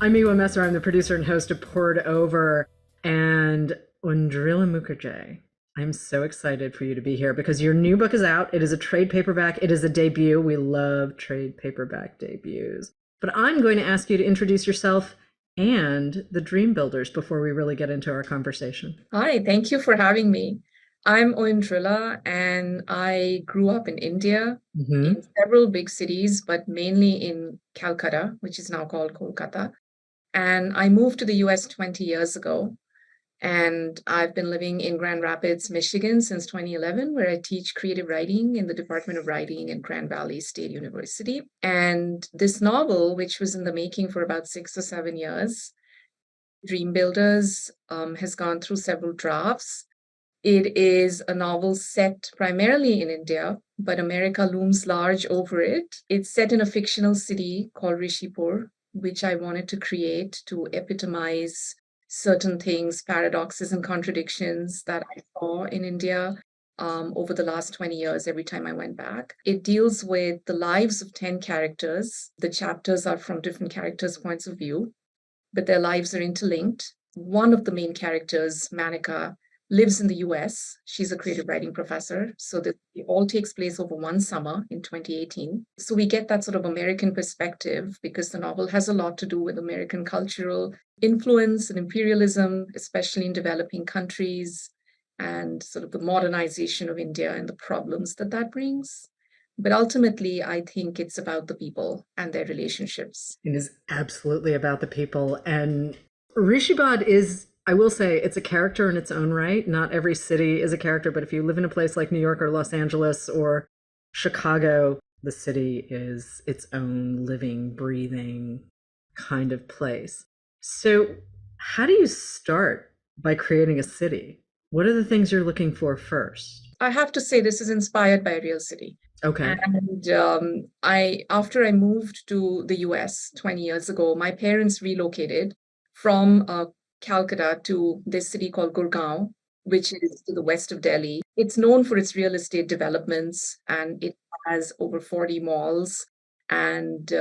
I'm Miwa Messer. I'm the producer and host of Poured Over, and Oindrila Mukherjee. I'm so excited for you to be here because your new book is out. It is a trade paperback. It is a debut. We love trade paperback debuts. But I'm going to ask you to introduce yourself and the Dream Builders before we really get into our conversation. Hi, thank you for having me. I'm Oindrila, and I grew up in India in several big cities, but mainly in Calcutta, which is now called Kolkata. And I moved to the US 20 years ago. And I've been living in Grand Rapids, Michigan since 2011, where I teach creative writing in the Department of Writing at Grand Valley State University. And this novel, which was in the making for about 6 or 7 years, Dream Builders, has gone through several drafts. It is a novel set primarily in India, but America looms large over it. It's set in a fictional city called Rishipur, which I wanted to create to epitomize certain things, paradoxes, and contradictions that I saw in India over the last 20 years, every time I went back. It deals with the lives of 10 characters. The chapters are from different characters' points of view, but their lives are interlinked. One of the main characters, Manika, lives in the US. She's a creative writing professor. So that it all takes place over one summer in 2018. So we get that sort of American perspective because the novel has a lot to do with American cultural influence and imperialism, especially in developing countries, and sort of the modernization of India and the problems that that brings. But ultimately, I think it's about the people and their relationships. It is absolutely about the people. And Rishibad is, I will say, it's a character in its own right. Not every city is a character, but if you live in a place like New York or Los Angeles or Chicago, the city is its own living, breathing kind of place. So, how do you start by creating a city? What are the things you're looking for first? I have to say this is inspired by a real city. Okay. And after I moved to the US 20 years ago, my parents relocated from Calcutta to this city called Gurgaon, which is to the west of Delhi. It's known for its real estate developments, and it has over 40 malls and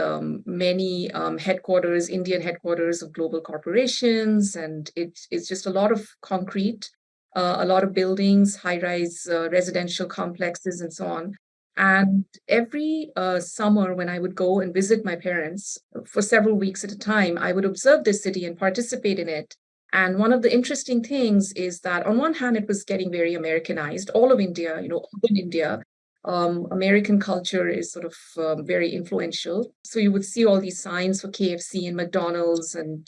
many headquarters, Indian headquarters of global corporations. And it's just a lot of concrete, a lot of buildings, high-rise residential complexes, and so on. And every summer, when I would go and visit my parents for several weeks at a time, I would observe this city and participate in it. And one of the interesting things is that, on one hand, it was getting very Americanized. All of India, urban India, American culture is sort of very influential. So you would see all these signs for KFC and McDonald's and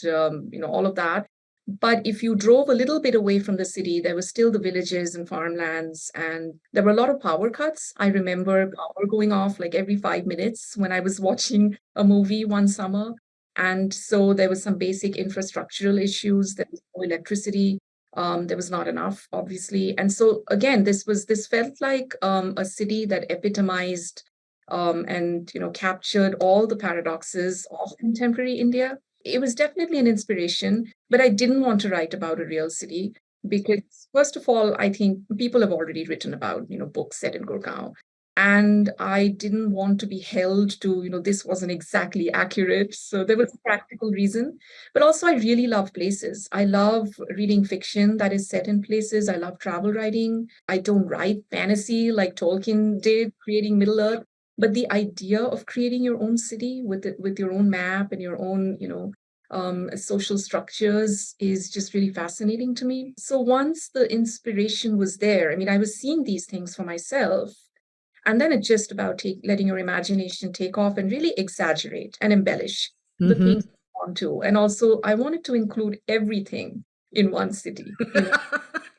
all of that. But if you drove a little bit away from the city, there were still the villages and farmlands, and there were a lot of power cuts. I remember power going off like every 5 minutes when I was watching a movie one summer. And so there was some basic infrastructural issues. There was no electricity. There was not enough, obviously. And so again, this felt like a city that epitomized and captured all the paradoxes of contemporary India. It was definitely an inspiration, but I didn't want to write about a real city because, first of all, I think people have already written about, books set in Gurgaon. And I didn't want to be held to, this wasn't exactly accurate. So there was a practical reason. But also, I really love places. I love reading fiction that is set in places. I love travel writing. I don't write fantasy like Tolkien did, creating Middle Earth. But the idea of creating your own city with your own map and your own, social structures is just really fascinating to me. So once the inspiration was there, I mean, I was seeing these things for myself. And then it's just about letting your imagination take off and really exaggerate and embellish the Mm-hmm. things you want to. And also, I wanted to include everything in one city.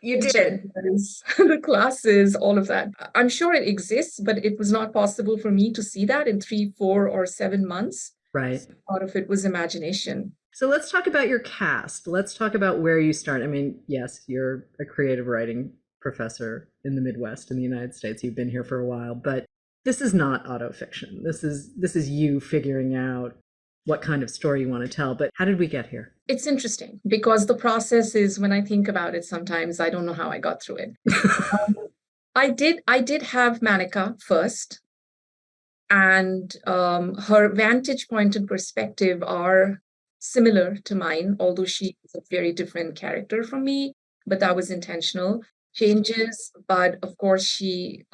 You The did. genders, the classes, all of that. I'm sure it exists, but it was not possible for me to see that in 3, 4, or 7 months. Right. Part of it was imagination. So let's talk about your cast. Let's talk about where you start. I mean, yes, you're a creative writing professor in the Midwest in the United States. You've been here for a while, but this is not autofiction. This is you figuring out what kind of story you want to tell. But how did we get here? It's interesting because the process is, when I think about it, sometimes I don't know how I got through it. I did have Manika first, and her vantage point and perspective are similar to mine, although she is a very different character from me, but that was intentional. Changes, but of course, she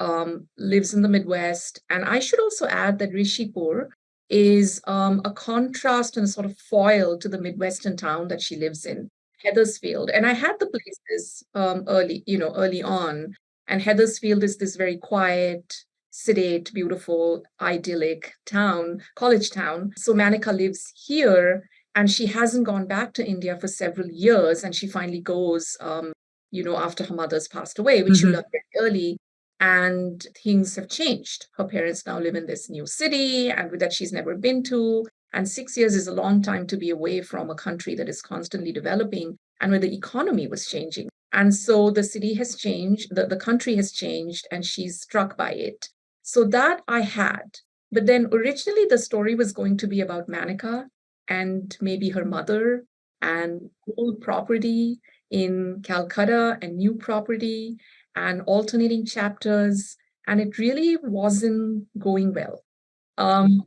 lives in the Midwest. And I should also add that Rishipur is a contrast and a sort of foil to the Midwestern town that she lives in, Heathersfield. And I had the places early on. And Heathersfield is this very quiet, sedate, beautiful, idyllic town, college town. So Manika lives here and she hasn't gone back to India for several years. And she finally goes, after her mother's passed away, which she learned very early. And things have changed. Her parents now live in this new city and that she's never been to. And 6 years is a long time to be away from a country that is constantly developing and where the economy was changing. And so the city has changed, the country has changed, and she's struck by it. So that I had. But then originally the story was going to be about Manika and maybe her mother and old property in Calcutta and new property and alternating chapters. And it really wasn't going well.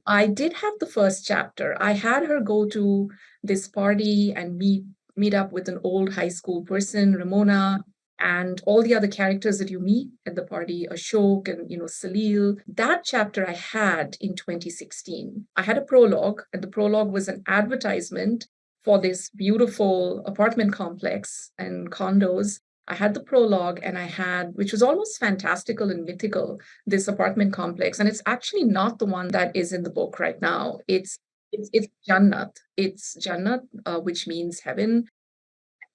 I did have the first chapter. I had her go to this party and meet up with an old high school person, Ramona, and all the other characters that you meet at the party, Ashok and Salil. That chapter I had in 2016. I had a prologue, and the prologue was an advertisement for this beautiful apartment complex and condos. I had the prologue and I had, which was almost fantastical and mythical, this apartment complex. And it's actually not the one that is in the book right now. It's Jannat. It's Jannat, which means heaven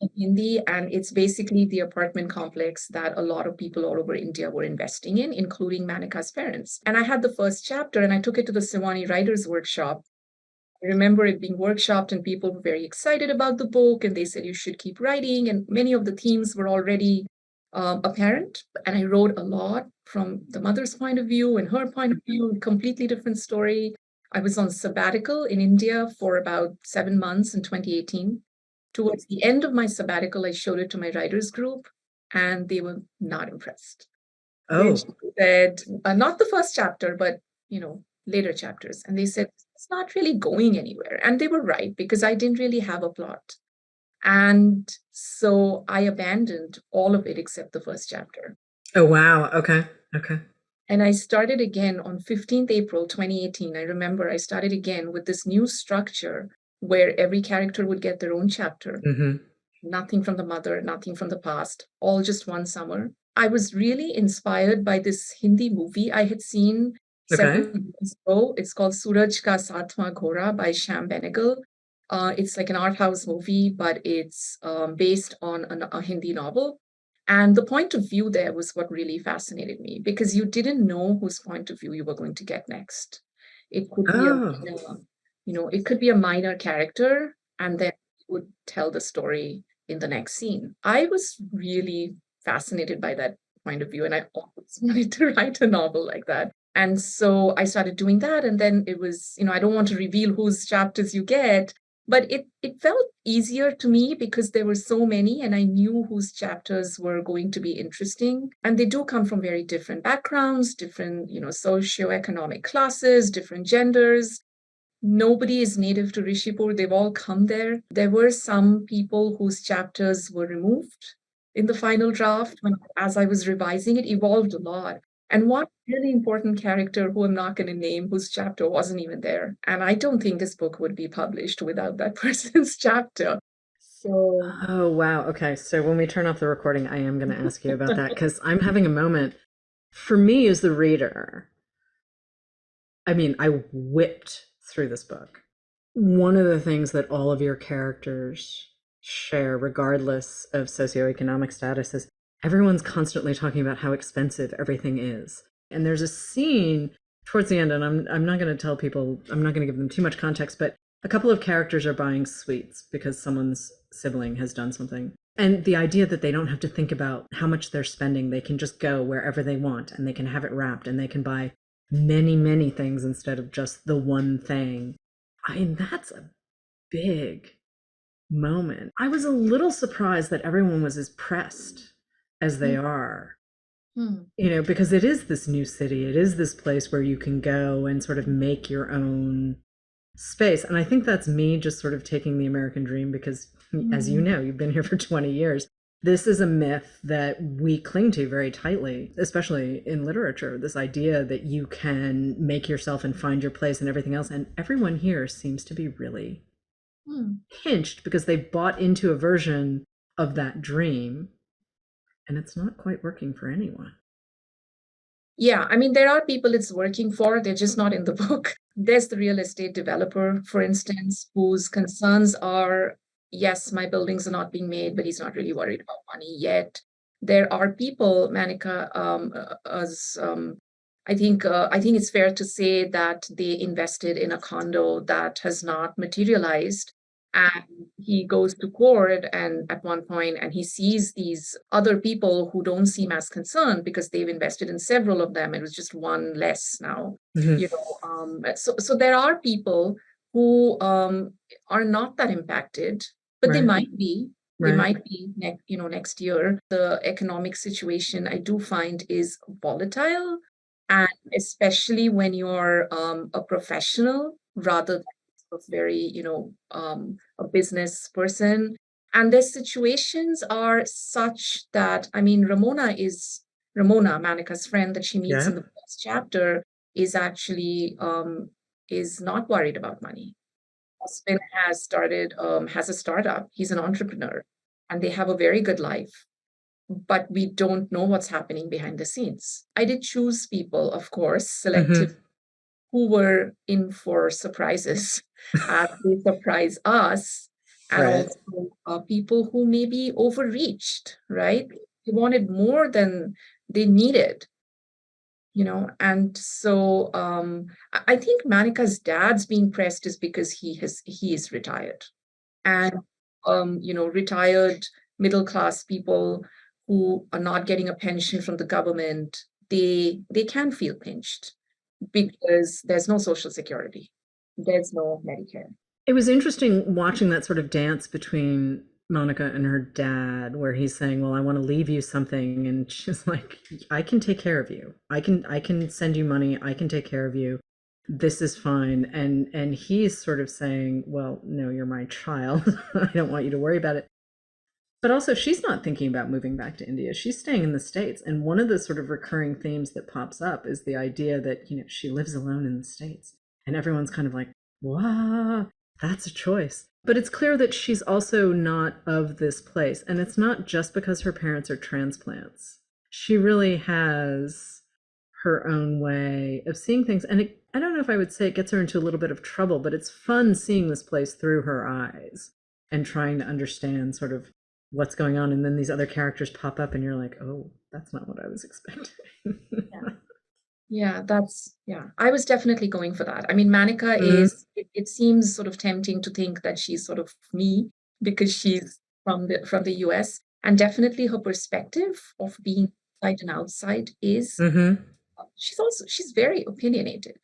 in Hindi. And it's basically the apartment complex that a lot of people all over India were investing in, including Manika's parents. And I had the first chapter and I took it to the Siwani Writers Workshop. I remember it being workshopped and people were very excited about the book and they said you should keep writing. And many of the themes were already apparent. And I wrote a lot from the mother's point of view and her point of view, completely different story. I was on sabbatical in India for about 7 months in 2018. Towards the end of my sabbatical, I showed it to my writers group and they were not impressed. They said, not the first chapter, but, later chapters. And they said, it's not really going anywhere. And they were right because I didn't really have a plot. And so I abandoned all of it except the first chapter. Oh, wow. Okay. And I started again on 15th April 2018. I remember I started again with this new structure where every character would get their own chapter. Nothing from the mother, nothing from the past, all just one summer. I was really inspired by this Hindi movie I had seen several years ago. It's called Suraj Ka Saatwaं Ghora by Shyam Benegal. It's like an art house movie, but it's based on a Hindi novel. And the point of view there was what really fascinated me because you didn't know whose point of view you were going to get next. It could be it could be a minor character and then it would tell the story in the next scene. I was really fascinated by that point of view and I always wanted to write a novel like that. And so I started doing that. And then it was, I don't want to reveal whose chapters you get, but it felt easier to me because there were so many and I knew whose chapters were going to be interesting. And they do come from very different backgrounds, different, socioeconomic classes, different genders. Nobody is native to Rishipur. They've all come there. There were some people whose chapters were removed in the final draft. As I was revising, it evolved a lot. And one really important character who I'm not going to name, whose chapter wasn't even there. And I don't think this book would be published without that person's chapter. So. Oh, wow. Okay. So when we turn off the recording, I am going to ask you about that because I'm having a moment. For me as the reader, I mean, I whipped through this book. One of the things that all of your characters share, regardless of socioeconomic status, is everyone's constantly talking about how expensive everything is. And there's a scene towards the end, and I'm not going to tell people, I'm not going to give them too much context, but a couple of characters are buying sweets because someone's sibling has done something. And the idea that they don't have to think about how much they're spending, they can just go wherever they want and they can have it wrapped and they can buy many, many things instead of just the one thing. I mean, that's a big moment. I was a little surprised that everyone was as pressed as they are, because it is this new city. It is this place where you can go and sort of make your own space. And I think that's me just sort of taking the American dream because, as you Mm. know, you've been here for 20 years. This is a myth that we cling to very tightly, especially in literature. This idea that you can make yourself and find your place and everything else. And everyone here seems to be really Mm. pinched because they bought into a version of that dream and it's not quite working for anyone. Yeah, I mean, there are people it's working for, they're just not in the book. There's the real estate developer, for instance, whose concerns are, yes, my buildings are not being made, but he's not really worried about money yet. There are people, Manika, as I think it's fair to say that they invested in a condo that has not materialized. And he goes to court and at one point and he sees these other people who don't seem as concerned because they've invested in several of them. It was just one less now, Mm-hmm. you know. So there are people who are not that impacted, but they Right, might be. They right. might be next year. The economic situation I do find is volatile, and especially when you're a professional rather than sort of very, a business person. And their situations are such that, I mean, Ramona, Manika's friend that she meets Yeah. in the first chapter, is actually is not worried about money. Husband has a startup. He's an entrepreneur, and they have a very good life. But we don't know what's happening behind the scenes. I did choose people, of course, selective, Mm-hmm. who were in for surprises as they surprise us, and Right. also people who maybe overreached, right? They wanted more than they needed, and so I think Manika's dad's being pressed is because he is retired, and retired middle class people who are not getting a pension from the government, they can feel pinched because there's no social security, there's no Medicare. It was interesting watching that sort of dance between Monica and her dad, where he's saying, "Well, I want to leave you something," and she's like, "I can take care of you. I can send you money. I can take care of you. This is fine." And he's sort of saying, "Well, no, you're my child. I don't want you to worry about it." But also, she's not thinking about moving back to India. She's staying in the States. And one of the sort of recurring themes that pops up is the idea that, she lives alone in the States. And everyone's kind of like, wow, that's a choice. But it's clear that she's also not of this place. And it's not just because her parents are transplants. She really has her own way of seeing things. And I don't know if I would say it gets her into a little bit of trouble, but it's fun seeing this place through her eyes and trying to understand sort of what's going on. And then these other characters pop up and you're like, oh, that's not what I was expecting. Yeah, I was definitely going for that. I mean, Manika Mm-hmm. it seems sort of tempting to think that she's sort of me because she's from the US. And definitely her perspective of being inside and outside is, Mm-hmm. she's very opinionated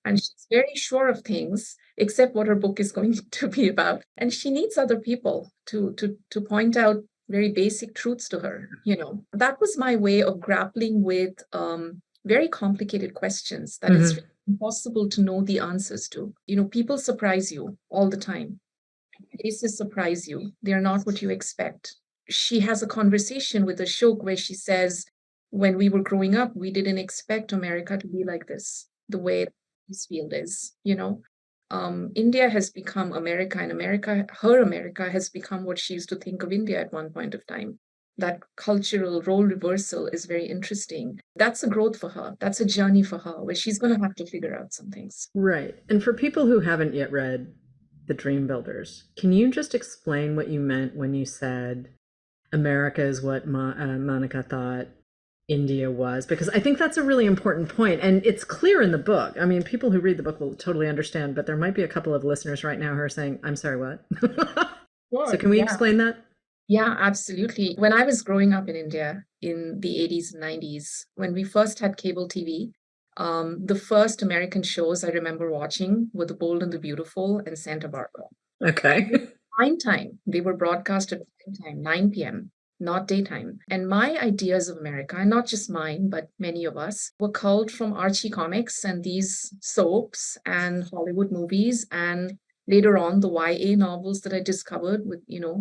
and she's very sure of things, except what her book is going to be about. And she needs other people to point out very basic truths to her. That was my way of grappling with very complicated questions that it's Mm-hmm. really impossible to know the answers to. People surprise you all the time. Places surprise you. They're not what you expect. She has a conversation with Ashok where she says, when we were growing up, we didn't expect America to be like the way this field is. India has become America, and her America has become what she used to think of India at one point of time. That cultural role reversal is very interesting. That's a growth for her. That's a journey for her where she's going to have to figure out some things. Right. And for people who haven't yet read The Dream Builders, can you just explain what you meant when you said America is what Monica thought India was? Because I think that's a really important point, and it's clear in the book. I mean, people who read the book will totally understand, but there might be a couple of listeners right now who are saying, "I'm sorry, what?" So Sure. can we Yeah. explain that? Yeah, absolutely. When I was growing up in India in the 80s and 90s, when we first had cable TV, the first American shows I remember watching were The Bold and the Beautiful and Santa Barbara. Okay. Prime time. They were broadcast at prime time, 9 p.m. not daytime. And my ideas of America, and not just mine, but many of us, were culled from Archie comics and these soaps and Hollywood movies, and later on the YA novels that I discovered with,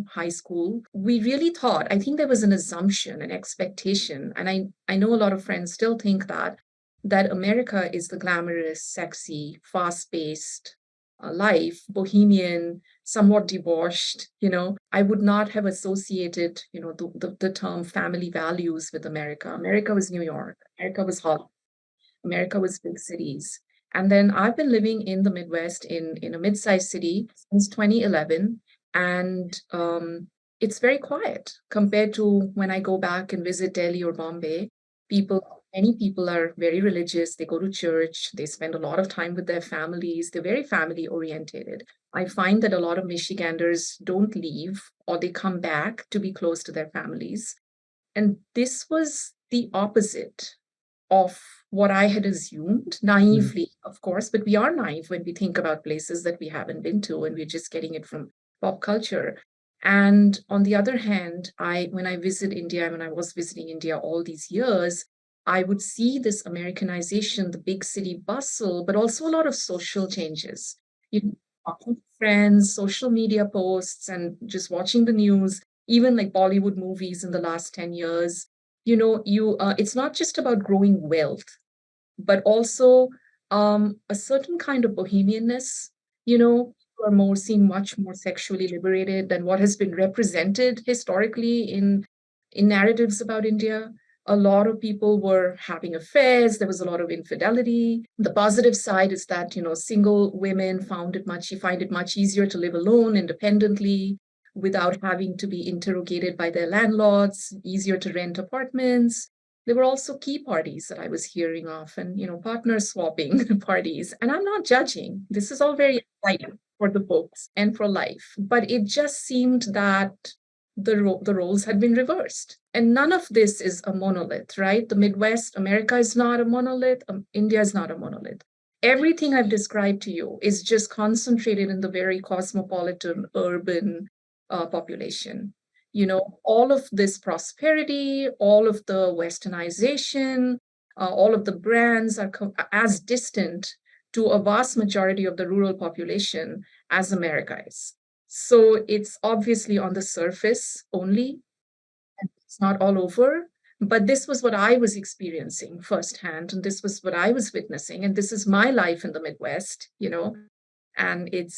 high school. We really thought, I think there was an assumption, an expectation, and I know a lot of friends still think that America is the glamorous, sexy, fast-paced life, bohemian, somewhat debauched. I would not have associated, the term family values with America. America was New York. America was Hollywood. America was big cities. And then I've been living in the Midwest in a mid-sized city since 2011. And it's very quiet compared to when I go back and visit Delhi or Bombay. Many people are very religious. They go to church. They spend a lot of time with their families. They're very family oriented. I find that a lot of Michiganders don't leave or they come back to be close to their families. And this was the opposite of what I had assumed, naively, of course, but we are naive when we think about places that we haven't been to and we're just getting it from pop culture. And on the other hand, when I visit India, when I was visiting India all these years, I would see this Americanization, the big city bustle, but also a lot of social changes. Talking to friends, social media posts, and just watching the news, even like Bollywood movies in the last 10 years. It's not just about growing wealth, but also a certain kind of bohemianness. People are more seen much more sexually liberated than what has been represented historically in narratives about India. A lot of people were having affairs. There was a lot of infidelity. The positive side is that, single women find it much easier to live alone independently without having to be interrogated by their landlords, easier to rent apartments. There were also key parties that I was hearing of, and partner swapping parties. And I'm not judging. This is all very exciting for the folks and for life. But it just seemed that the roles had been reversed. And none of this is a monolith, right? The Midwest, America is not a monolith. India is not a monolith. Everything I've described to you is just concentrated in the very cosmopolitan, urban population. All of this prosperity, all of the westernization, all of the brands are as distant to a vast majority of the rural population as America is. So it's obviously on the surface only, and it's not all over. But this was what I was experiencing firsthand, and this was what I was witnessing, and this is my life in the Midwest, and it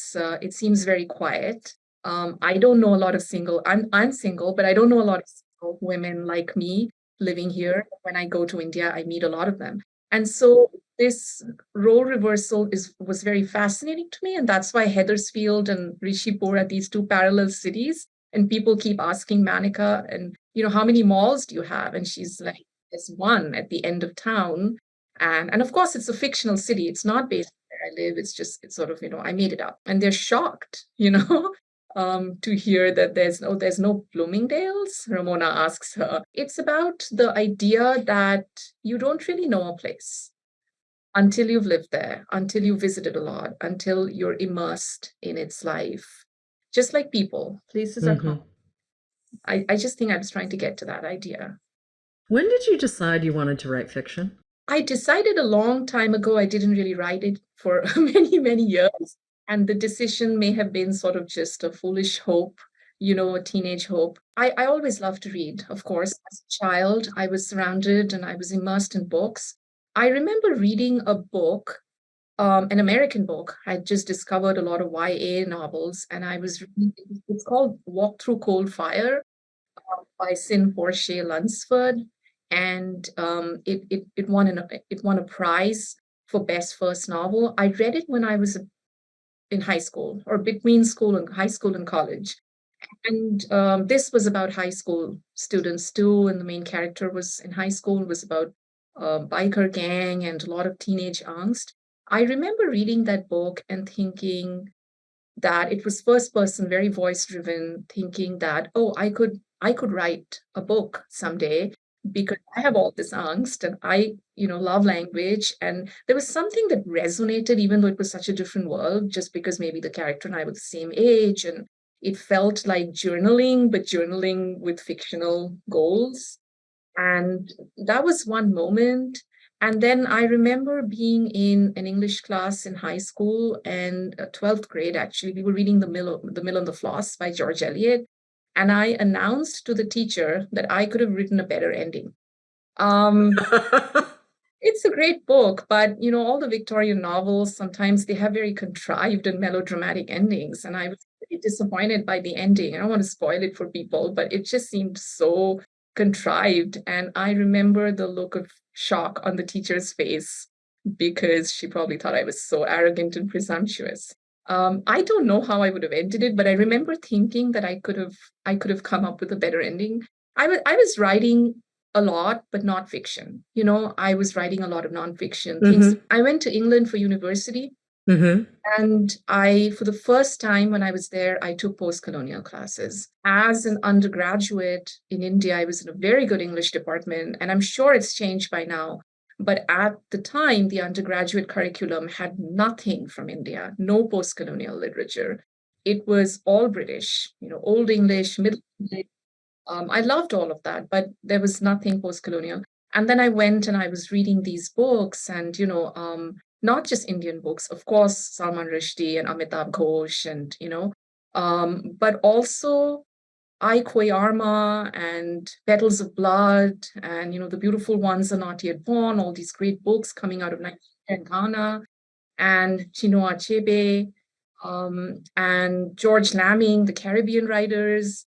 seems very quiet. I don't know a lot of I'm single, but I don't know a lot of single women like me living here. When I go to India, I meet a lot of them. And so this role reversal was very fascinating to me. And that's why Heathersfield and Rishipur are these two parallel cities. And people keep asking Manika, and how many malls do you have? And she's like, there's one at the end of town. And of course, it's a fictional city. It's not based where I live. It's sort of, I made it up. And they're shocked, to hear that there's no Bloomingdale's. Ramona asks her. It's about the idea that you don't really know a place until you've lived there, until you visited a lot, until you're immersed in its life. Just like people, places are common. I just think I was trying to get to that idea. When did you decide you wanted to write fiction? I decided a long time ago. I didn't really write it for many, many years. And the decision may have been sort of just a foolish hope, a teenage hope. I always loved to read, of course. As a child, I was surrounded and I was immersed in books. I remember reading a book, an American book. I just discovered a lot of YA novels, and I was reading, it's called Walk Through Cold Fire by Sin Portia Lunsford. And it won a prize for best first novel. I read it when I was in high school, or between high school and college. And this was about high school students too, and the main character was in high school. It was about a biker gang and a lot of teenage angst. I remember reading that book and thinking that it was first person, very voice driven, thinking that, oh, I could write a book someday because I have all this angst and I, love language. And there was something that resonated, even though it was such a different world, just because maybe the character and I were the same age. And, It felt like journaling, but journaling with fictional goals. And that was one moment. And then I remember being in an English class in high school and 12th grade, actually. We were reading The Mill and the Floss by George Eliot. And I announced to the teacher that I could have written a better ending. Um, it's a great book, but all the Victorian novels, sometimes they have very contrived and melodramatic endings. And I was pretty disappointed by the ending. I don't want to spoil it for people, but it just seemed so contrived. And I remember the look of shock on the teacher's face because she probably thought I was so arrogant and presumptuous. I don't know how I would have ended it, but I remember thinking that I could have come up with a better ending. I was writing a lot, but not fiction. I was writing a lot of nonfiction things. I went to England for university, and for the first time when I was there, I took post-colonial classes. As an undergraduate in India, I was in a very good English department, and I'm sure it's changed by now. But at the time, the undergraduate curriculum had nothing from India, no post-colonial literature. It was all British, Old English, Middle English. I loved all of that, but there was nothing post-colonial. And then I went and I was reading these books and, not just Indian books, of course, Salman Rushdie and Amitabh Ghosh and, but also I Koyarma and Petals of Blood and, The Beautiful Ones Are Not Yet Born, all these great books coming out of Nigeria and Ghana, and Chinua Achebe, and George Lamming, the Caribbean writers,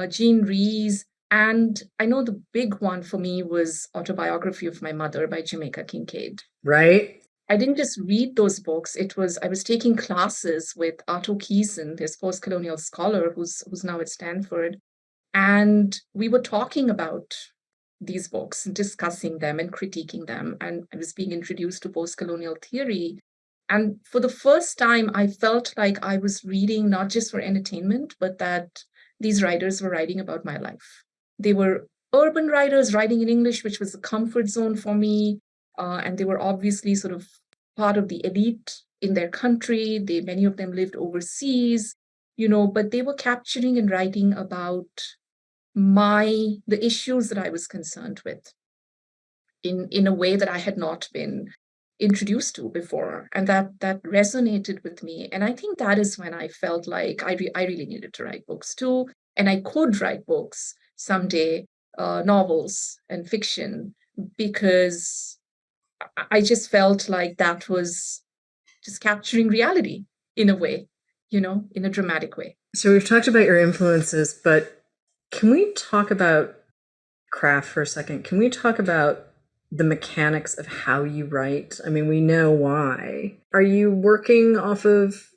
Jean Rees, and I know the big one for me was Autobiography of My Mother by Jamaica Kincaid. Right? I didn't just read those books. I was taking classes with Otto Keeson, this post-colonial scholar who's now at Stanford, and we were talking about these books, discussing them and critiquing them. And I was being introduced to post-colonial theory. And for the first time, I felt like I was reading not just for entertainment, but that these writers were writing about my life. They were urban writers writing in English, which was a comfort zone for me. And they were obviously sort of part of the elite in their country. Many of them lived overseas, but they were capturing and writing about the issues that I was concerned with in a way that I had not been introduced to before, and that resonated with me. And I think that is when I felt like I really needed to write books too, and I could write books someday, novels and fiction, because I just felt like that was just capturing reality in a way, in a dramatic way. So we've talked about your influences, but can we talk about craft for a second? Can we talk about the mechanics of how you write? I mean, we know why. Are you working off of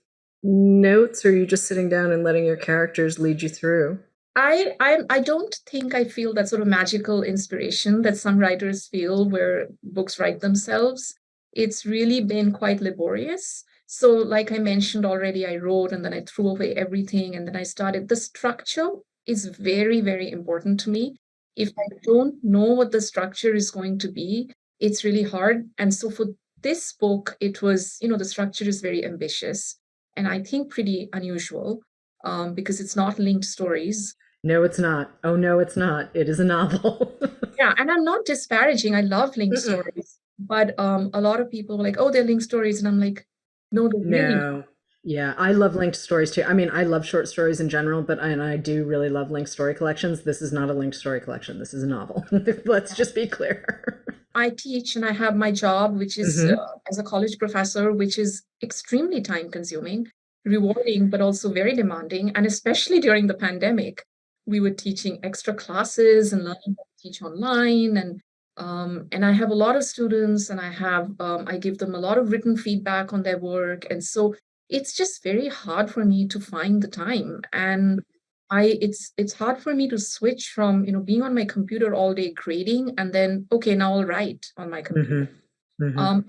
notes, or are you just sitting down and letting your characters lead you through? I don't think I feel that sort of magical inspiration that some writers feel where books write themselves. It's really been quite laborious. So, like I mentioned already, I wrote and then I threw away everything and then I started. The structure is very, very important to me. If I don't know what the structure is going to be, it's really hard. And so for this book, it was, the structure is very ambitious and I think pretty unusual, because it's not linked stories. No, it's not. Oh, no, it's not. It is a novel. Yeah, and I'm not disparaging. I love linked stories, but a lot of people were like, "Oh, they're linked stories," and I'm like, "No, they're really not." No. Yeah, I love linked stories too. I mean, I love short stories in general, but I do really love linked story collections. This is not a linked story collection. This is a novel. Let's just be clear. I teach and I have my job, which is as a college professor, which is extremely time consuming, rewarding, but also very demanding. And especially during the pandemic, we were teaching extra classes and learning how to teach online. And I have a lot of students and I give them a lot of written feedback on their work. And so it's just very hard for me to find the time. And it's hard for me to switch from, being on my computer all day grading and then, okay, now I'll write on my computer.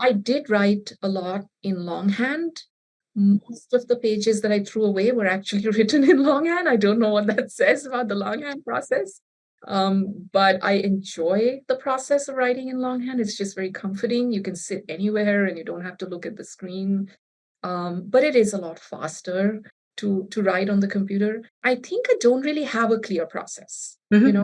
I did write a lot in longhand. Most of the pages that I threw away were actually written in longhand. I don't know what that says about the longhand process. But I enjoy the process of writing in longhand. It's just very comforting. You can sit anywhere and you don't have to look at the screen. But it is a lot faster. to write on the computer, I think I don't really have a clear process. Mm-hmm.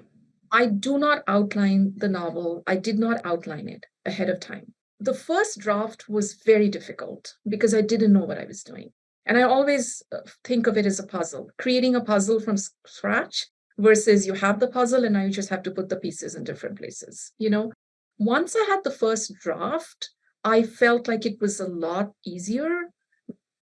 I do not outline the novel. I did not outline it ahead of time. The first draft was very difficult because I didn't know what I was doing. And I always think of it as a puzzle, creating a puzzle from scratch versus you have the puzzle and now you just have to put the pieces in different places. Once I had the first draft, I felt like it was a lot easier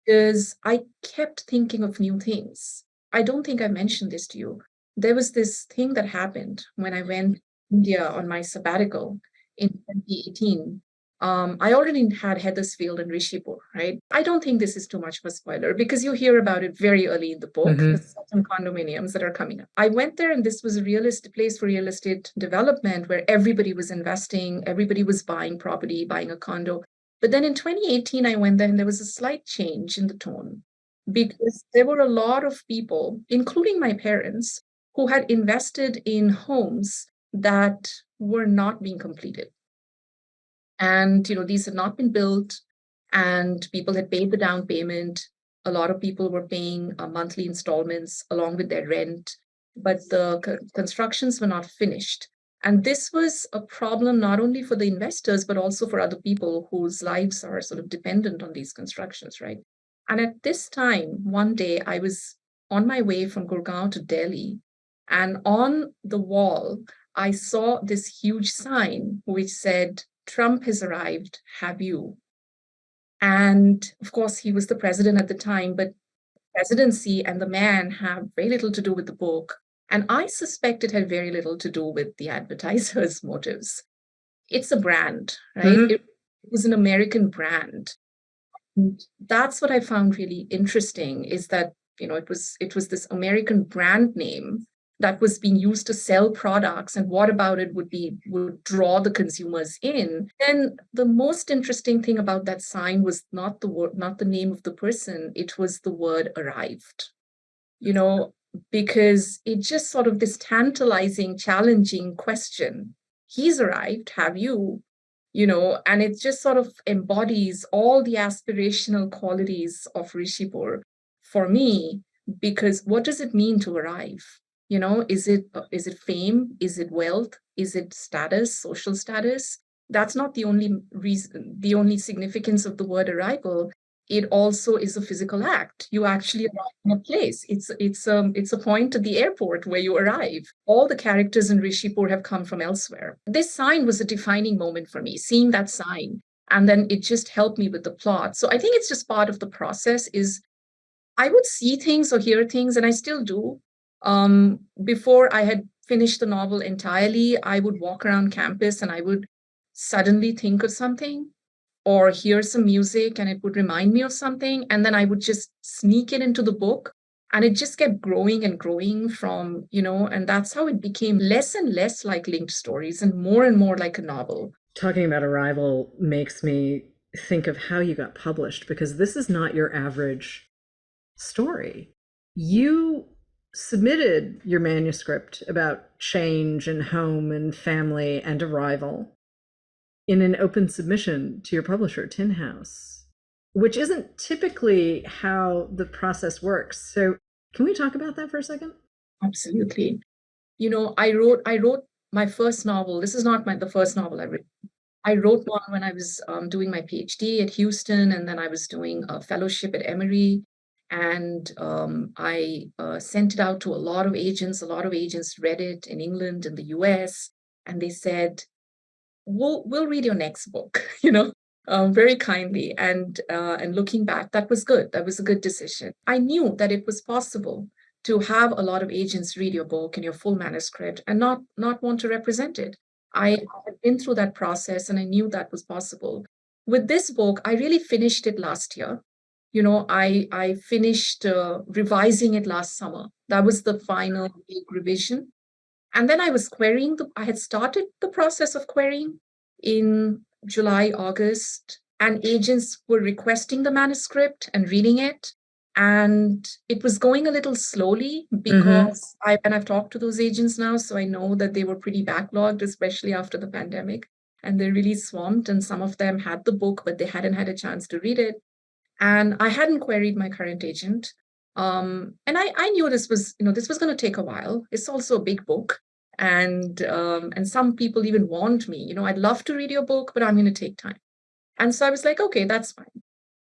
because I kept thinking of new things. I don't think I mentioned this to you. There was this thing that happened when I went to India on my sabbatical in 2018. I already had Heathersfield and Rishipur, right? I don't think this is too much of a spoiler because you hear about it very early in the book, Mm-hmm. the certain condominiums that are coming up. I went there and this was a place for real estate development where everybody was investing, everybody was buying property, buying a condo. But then in 2018, I went there and there was a slight change in the tone because there were a lot of people, including my parents, who had invested in homes that were not being completed. And, these had not been built and people had paid the down payment. A lot of people were paying monthly installments along with their rent, but the constructions were not finished. And this was a problem not only for the investors, but also for other people whose lives are sort of dependent on these constructions, right? And at this time, one day I was on my way from Gurgaon to Delhi, and on the wall, I saw this huge sign which said, Trump has arrived, have you? And of course, he was the president at the time, but presidency and the man have very little to do with the book. And I suspect it had very little to do with the advertiser's motives. It's a brand, right? Mm-hmm. It was an American brand. And that's what I found really interesting is that, it was this American brand name that was being used to sell products, and what about it would draw the consumers in. Then the most interesting thing about that sign was not the word, not the name of the person, it was the word arrived. You know, because it just sort of this tantalizing, challenging question. He's arrived, have you? And it just sort of embodies all the aspirational qualities of Rishipur for me, because what does it mean to arrive? Is it fame? Is it wealth? Is it status, social status? That's not the only reason, the only significance of the word arrival. It also is a physical act. You actually arrive in a place. It's a point at the airport where you arrive. All the characters in Rishipur have come from elsewhere. This sign was a defining moment for me, seeing that sign. And then it just helped me with the plot. So I think it's just part of the process is I would see things or hear things, and I still do. Before I had finished the novel entirely, I would walk around campus and I would suddenly think of something or hear some music and it would remind me of something. And then I would just sneak it into the book. And it just kept growing and growing and that's how it became less and less like linked stories and more like a novel. Talking about Arrival makes me think of how you got published, because this is not your average story. You submitted your manuscript about change and home and family and arrival in an open submission to your publisher, Tin House, which isn't typically how the process works. So can we talk about that for a second? Absolutely. I wrote my first novel. This is not the first novel I wrote. I wrote one when I was doing my PhD at Houston, and then I was doing a fellowship at Emory. And I sent it out to a lot of agents. A lot of agents read it in England and the US, and they said, we'll read your next book, very kindly. And looking back, that was good. That was a good decision. I knew that it was possible to have a lot of agents read your book and your full manuscript and not want to represent it. I had been through that process and I knew that was possible. With this book, I really finished it last year. I finished revising it last summer. That was the final big revision. And then I had started the process of querying in July, August, and agents were requesting the manuscript and reading it. And it was going a little slowly because I've talked to those agents now, so I know that they were pretty backlogged, especially after the pandemic. And they're really swamped. And some of them had the book, but they hadn't had a chance to read it. And I hadn't queried my current agent. And I knew this was, this was going to take a while. It's also a big book. And some people even warned me, I'd love to read your book, but I'm going to take time. And so I was like, okay, that's fine.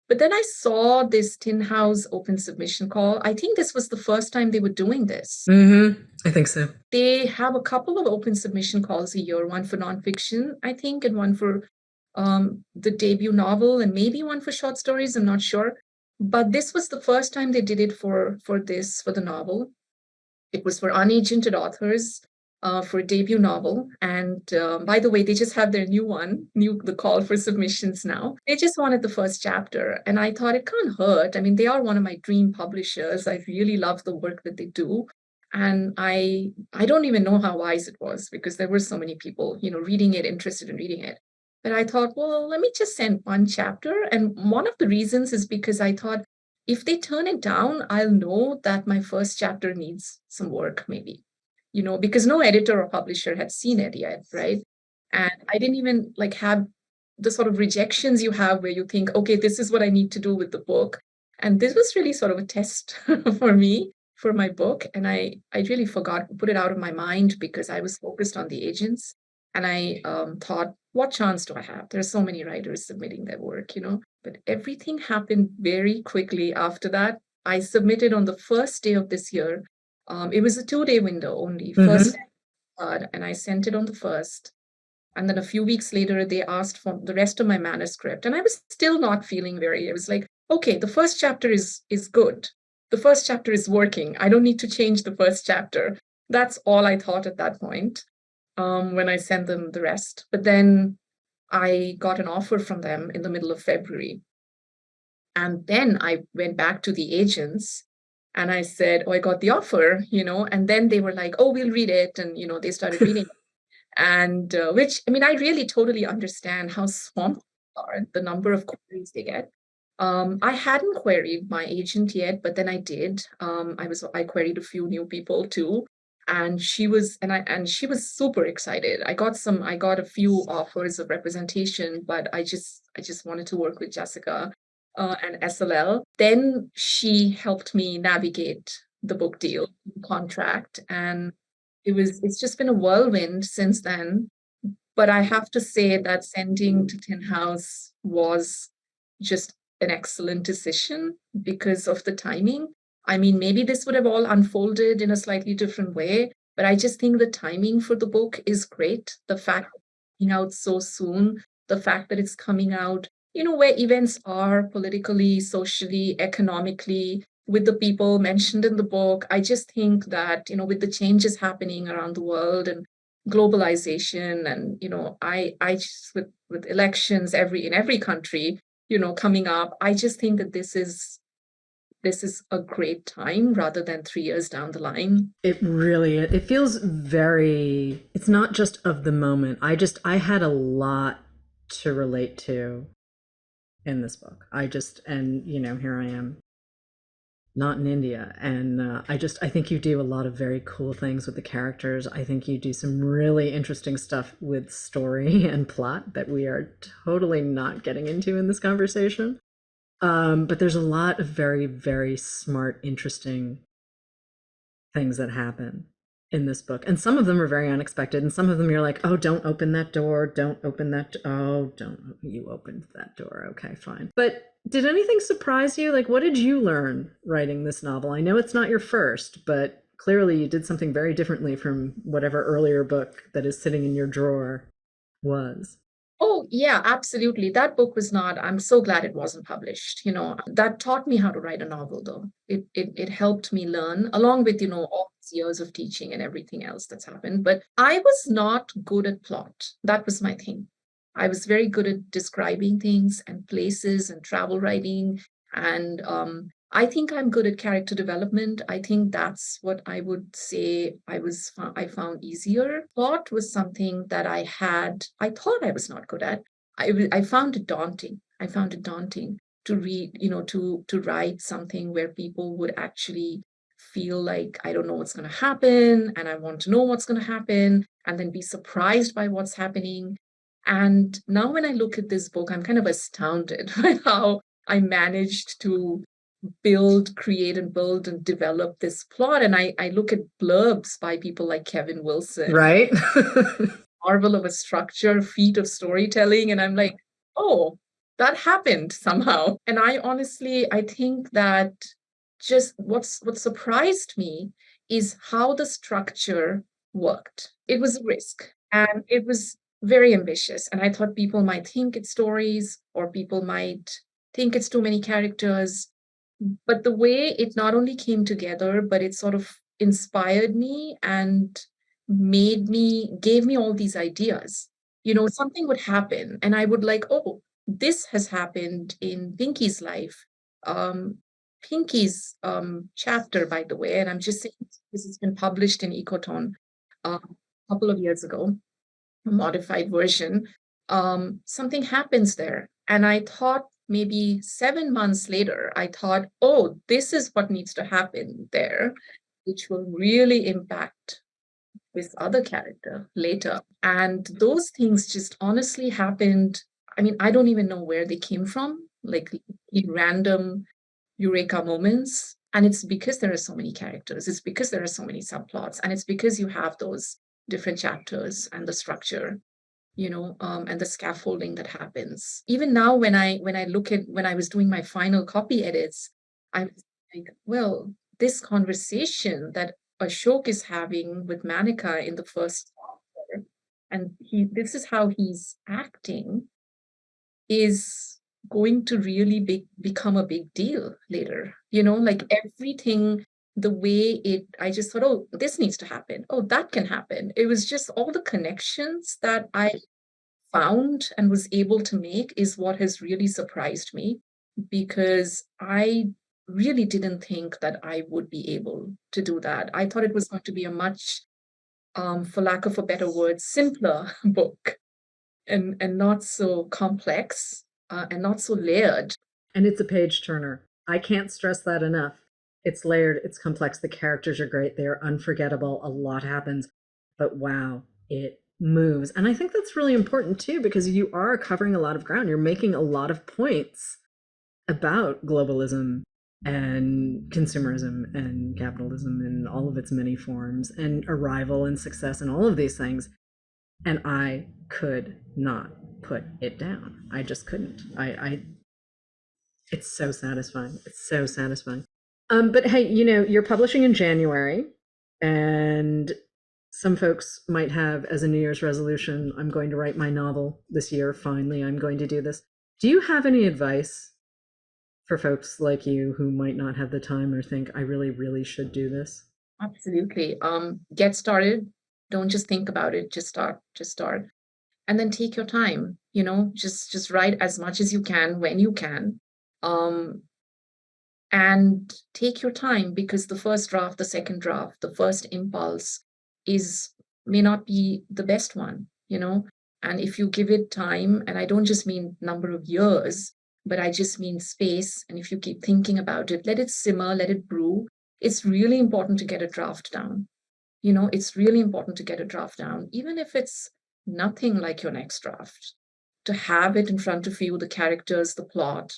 But then I saw this Tin House open submission call. I think this was the first time they were doing this. I think so. They have a couple of open submission calls a year, one for nonfiction, I think, and one for the debut novel, and maybe one for short stories. I'm not sure. But this was the first time they did it for the novel. It was for unagented authors, for a debut novel. And by the way, they just have their the call for submissions now. They just wanted the first chapter. And I thought it can't hurt. I mean, they are one of my dream publishers. I really love the work that they do. And I don't even know how wise it was, because there were so many people, reading it, interested in reading it. But I thought, well, let me just send one chapter. And one of the reasons is because I thought, if they turn it down, I'll know that my first chapter needs some work, maybe, because no editor or publisher had seen it yet, right? And I didn't even have the sort of rejections you have where you think, okay, this is what I need to do with the book. And this was really sort of a test for me, for my book. And I really put it out of my mind, because I was focused on the agents. And I thought, what chance do I have? There are so many writers submitting their work, But everything happened very quickly after that. I submitted on the first day of this year. It was a 2-day window only. First, and I sent it on the first. And then a few weeks later, they asked for the rest of my manuscript. And I was still not feeling I was like, okay, the first chapter is good. The first chapter is working. I don't need to change the first chapter. That's all I thought at that point, when I sent them the rest. But then I got an offer from them in the middle of February. And then I went back to the agents and I said, oh, I got the offer, and then they were like, oh, we'll read it. And, they started reading it. And which, I mean, I really totally understand how swamped they are, the number of queries they get. I hadn't queried my agent yet, but then I did. I queried a few new people too. And she was super excited. I got a few offers of representation, but I just wanted to work with Jessica and SLL. Then she helped me navigate the book deal contract, and it's just been a whirlwind since then. But I have to say that sending to Tin House was just an excellent decision because of the timing. I mean, maybe this would have all unfolded in a slightly different way, but I just think the timing for the book is great. The fact that it's coming out so soon, the fact that it's coming out, where events are politically, socially, economically, with the people mentioned in the book. I just think that, with the changes happening around the world and globalization, and I just with elections in every country, coming up, I just think that this is a great time rather than 3 years down the line. It really, it feels very, it's not just of the moment. I had a lot to relate to in this book. And here I am, not in India. And I think you do a lot of very cool things with the characters. I think you do some really interesting stuff with story and plot that we are totally not getting into in this conversation. But there's a lot of very, very smart, interesting things that happen in this book. And some of them are very unexpected. And some of them you're like, oh, don't open that door. Don't open that. You opened that door. Okay, fine. But did anything surprise you? Like, what did you learn writing this novel? I know it's not your first, but clearly you did something very differently from whatever earlier book that is sitting in your drawer was. Oh, yeah, absolutely. That book was not, I'm so glad it wasn't published. That taught me how to write a novel, though. It helped me learn, along with, all these years of teaching and everything else that's happened. But I was not good at plot. That was my thing. I was very good at describing things and places and travel writing. And I think I'm good at character development. I think that's what I would say I found easier. Plot was something that I thought I was not good at. I found it daunting. I found it daunting to read, to write something where people would actually feel like I don't know what's going to happen, and I want to know what's going to happen, and then be surprised by what's happening. And now when I look at this book, I'm kind of astounded by how I managed to create and build and develop this plot. And I look at blurbs by people like Kevin Wilson, Right? marvel of a structure, feat of storytelling, and I'm like, oh, that happened somehow. And I think that just what surprised me is how the structure worked. It was a risk and it was very ambitious. And I thought people might think it's stories or people might think it's too many characters. But the way it not only came together, but it sort of inspired me and gave me all these ideas. Something would happen, and I would like, oh, this has happened in Pinky's life. Pinky's chapter, by the way, and I'm just saying this has been published in Ecoton a couple of years ago, a modified version. Something happens there. And I thought maybe 7 months later, I thought, oh, this is what needs to happen there, which will really impact this other character later. And those things just honestly happened. I mean, I don't even know where they came from, like in random eureka moments. And it's because there are so many characters, it's because there are so many subplots, and it's because you have those different chapters and the structure, and the scaffolding that happens. Even now, when I was doing my final copy edits, I was like, well, this conversation that Ashok is having with Manika in the first chapter, and this is how he's acting, is going to really become a big deal later. Like everything, the way I just thought, oh, this needs to happen. Oh, that can happen. It was just all the connections that I found and was able to make is what has really surprised me, because I really didn't think that I would be able to do that. I thought it was going to be a much, for lack of a better word, simpler book, and not so complex, and not so layered. And it's a page turner. I can't stress that enough. It's layered, it's complex. The characters are great. They're unforgettable. A lot happens. But wow, it moves. And I think that's really important too, because you are covering a lot of ground. You're making a lot of points about globalism and consumerism and capitalism in all of its many forms, and arrival and success and all of these things. And I could not put it down. I just couldn't. It's so satisfying. It's so satisfying. But hey, you're publishing in January, and some folks might have as a New Year's resolution, I'm going to write my novel this year. Finally, I'm going to do this. Do you have any advice for folks like you who might not have the time or think, I really, really should do this? Absolutely. Get started. Don't just think about it. Just start. And then take your time, just write as much as you can when you can. And take your time, because the first draft, the second draft, the first impulse may not be the best one. And if you give it time, and I don't just mean number of years, but I just mean space. And if you keep thinking about it, let it simmer, let it brew. It's really important to get a draft down. It's really important to get a draft down, even if it's nothing like your next draft, to have it in front of you, the characters, the plot.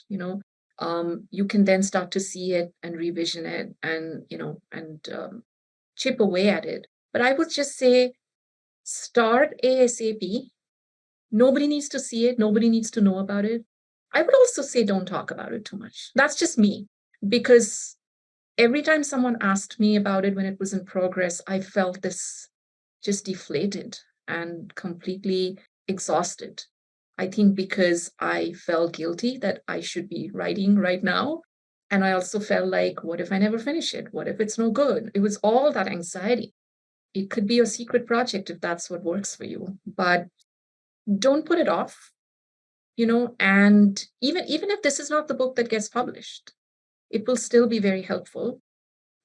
You can then start to see it and revision it, and chip away at it. But I would just say, start ASAP. Nobody needs to see it. Nobody needs to know about it. I would also say, don't talk about it too much. That's just me, because every time someone asked me about it when it was in progress, I felt this just deflated and completely exhausted. I think because I felt guilty that I should be writing right now. And I also felt like, what if I never finish it? What if it's no good? It was all that anxiety. It could be a secret project if that's what works for you, but don't put it off, and even if this is not the book that gets published, it will still be very helpful.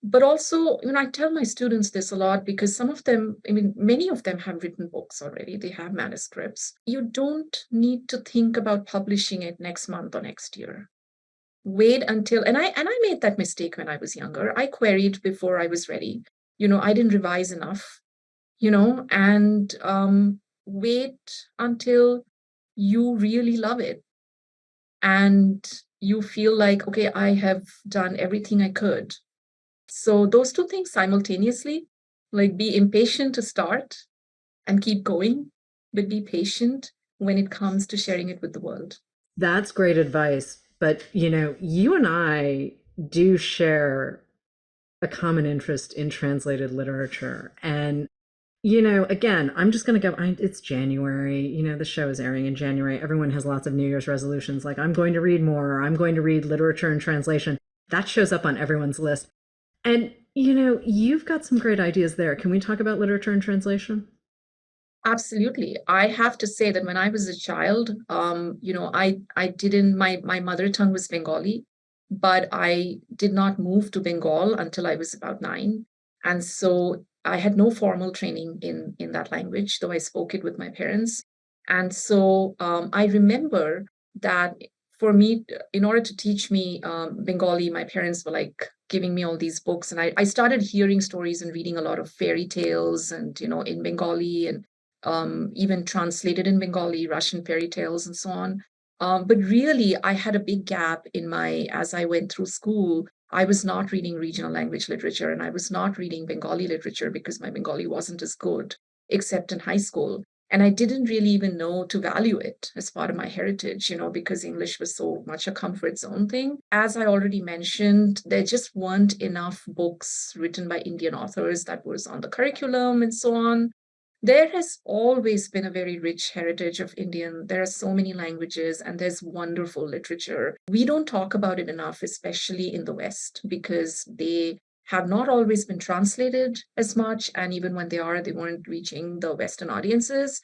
But also, I tell my students this a lot, because some of them, many of them have written books already. They have manuscripts. You don't need to think about publishing it next month or next year. Wait until, and I made that mistake when I was younger. I queried before I was ready. I didn't revise enough, and wait until you really love it. And you feel like, okay, I have done everything I could. So those two things simultaneously, like be impatient to start and keep going, but be patient when it comes to sharing it with the world. That's great advice. But, you and I do share a common interest in translated literature. And, again, I'm just going to go, it's January, the show is airing in January. Everyone has lots of New Year's resolutions, like I'm going to read more, or I'm going to read literature and translation. That shows up on everyone's list. And, you've got some great ideas there. Can we talk about literature and translation? Absolutely. I have to say that when I was a child, I didn't, my mother tongue was Bengali, but I did not move to Bengal until I was about 9. And so I had no formal training in that language, though I spoke it with my parents. And so I remember that for me, in order to teach me Bengali, my parents were like giving me all these books. And I started hearing stories and reading a lot of fairy tales and, in Bengali, and even translated in Bengali, Russian fairy tales, and so on. But really, I had a big gap as I went through school. I was not reading regional language literature, and I was not reading Bengali literature because my Bengali wasn't as good, except in high school. And I didn't really even know to value it as part of my heritage, because English was so much a comfort zone thing. As I already mentioned, there just weren't enough books written by Indian authors that was on the curriculum and so on. There has always been a very rich heritage of Indian. There are so many languages and there's wonderful literature. We don't talk about it enough, especially in the West, because they have not always been translated as much. And even when they are, they weren't reaching the Western audiences.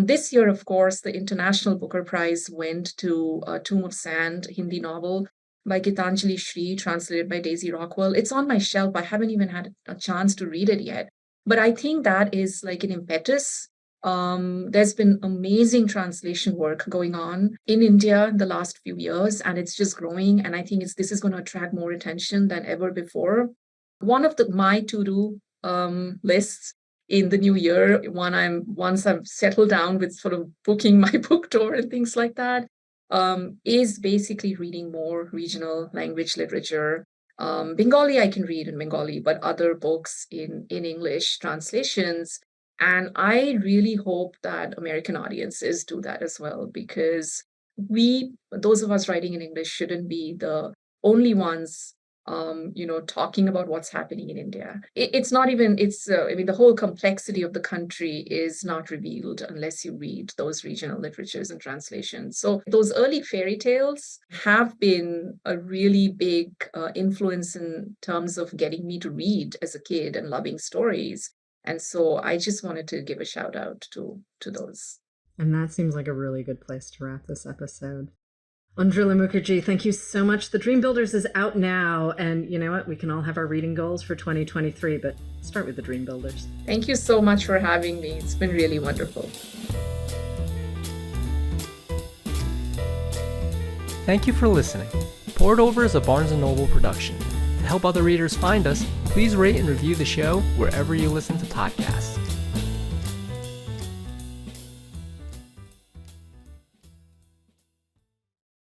This year, of course, the International Booker Prize went to Tomb of Sand, Hindi novel by Gitanjali Shri, translated by Daisy Rockwell. It's on my shelf. I haven't even had a chance to read it yet. But I think that is like an impetus. There's been amazing translation work going on in India the last few years, and it's just growing. And I think this is going to attract more attention than ever before. One of my to-do lists in the new year, once I've settled down with sort of booking my book tour and things like that, is basically reading more regional language literature. Bengali I can read in Bengali, but other books in English translations. And I really hope that American audiences do that as well, because those of us writing in English, shouldn't be the only ones talking about what's happening in India. It's not even, the whole complexity of the country is not revealed unless you read those regional literatures and translations. So those early fairy tales have been a really big influence in terms of getting me to read as a kid and loving stories. And so I just wanted to give a shout out to those. And that seems like a really good place to wrap this episode. Oindrila Mukherjee, thank you so much. The Dream Builders is out now, and you know what? We can all have our reading goals for 2023, but start with The Dream Builders. Thank you so much for having me. It's been really wonderful. Thank you for listening. Poured Over is a Barnes & Noble production. To help other readers find us, please rate and review the show wherever you listen to podcasts.